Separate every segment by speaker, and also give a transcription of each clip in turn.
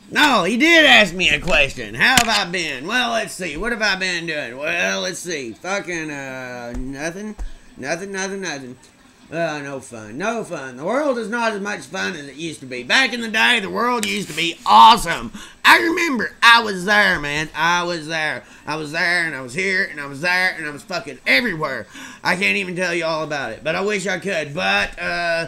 Speaker 1: No, he did ask me a question. How have I been? Well, let's see. What have I been doing? Well, let's see. Fucking, nothing. Nothing. No fun. No fun. The world is not as much fun as it used to be. Back in the day, the world used to be awesome. I remember I was there, man. I was there. I was there, and I was here, and I was there, and I was fucking everywhere. I can't even tell you all about it, but I wish I could. But, oh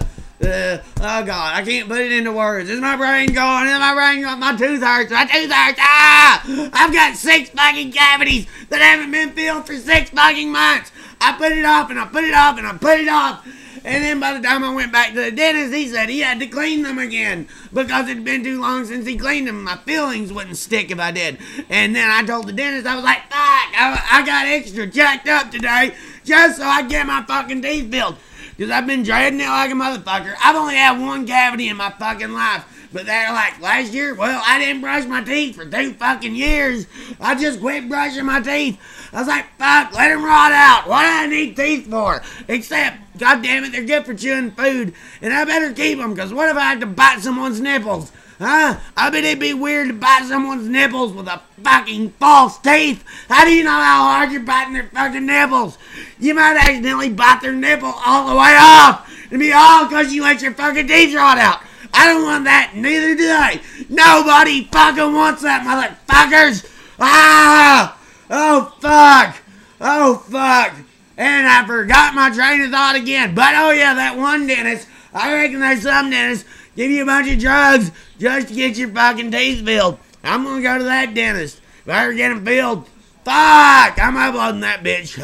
Speaker 1: God, I can't put it into words. Is my brain going? Is my brain going? My tooth hurts. My tooth hurts. Ah! I've got 6 fucking cavities that haven't been filled for 6 fucking months. I put it off, and I put it off, and I put it off. And then by the time I went back to the dentist, he said he had to clean them again because it'd been too long since he cleaned them. My fillings wouldn't stick if I did. And then I told the dentist, I was like, fuck, I got extra jacked up today just so I get my fucking teeth filled. Because I've been dreading it like a motherfucker. I've only had 1 cavity in my fucking life. But they're like, last year, well, I didn't brush my teeth for 2 fucking years. I just quit brushing my teeth. I was like, fuck, let them rot out. What do I need teeth for? Except, god damn it, they're good for chewing food. And I better keep them, because what if I had to bite someone's nipples? Huh? I bet it'd be weird to bite someone's nipples with a fucking false teeth. How do you know how hard you're biting their fucking nipples? You might accidentally bite their nipple all the way off. It'd be all because you let your fucking teeth rot out. I don't want that, neither do they. Nobody fucking wants that, motherfuckers. Ah! Oh, fuck. Oh, fuck. And I forgot my train of thought again. But, oh, yeah, that one dentist. I reckon there's some dentists give you a bunch of drugs just to get your fucking teeth filled. I'm going to go to that dentist. If I ever get them filled, fuck, I'm uploading that bitch.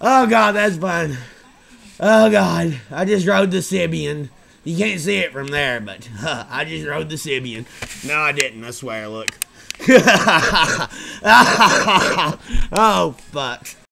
Speaker 1: Oh, God, that's fun. Oh, God, I just rode the Sibian. You can't see it from there, but I just rode the Sibian. No, I didn't, I swear, look. Oh, fuck.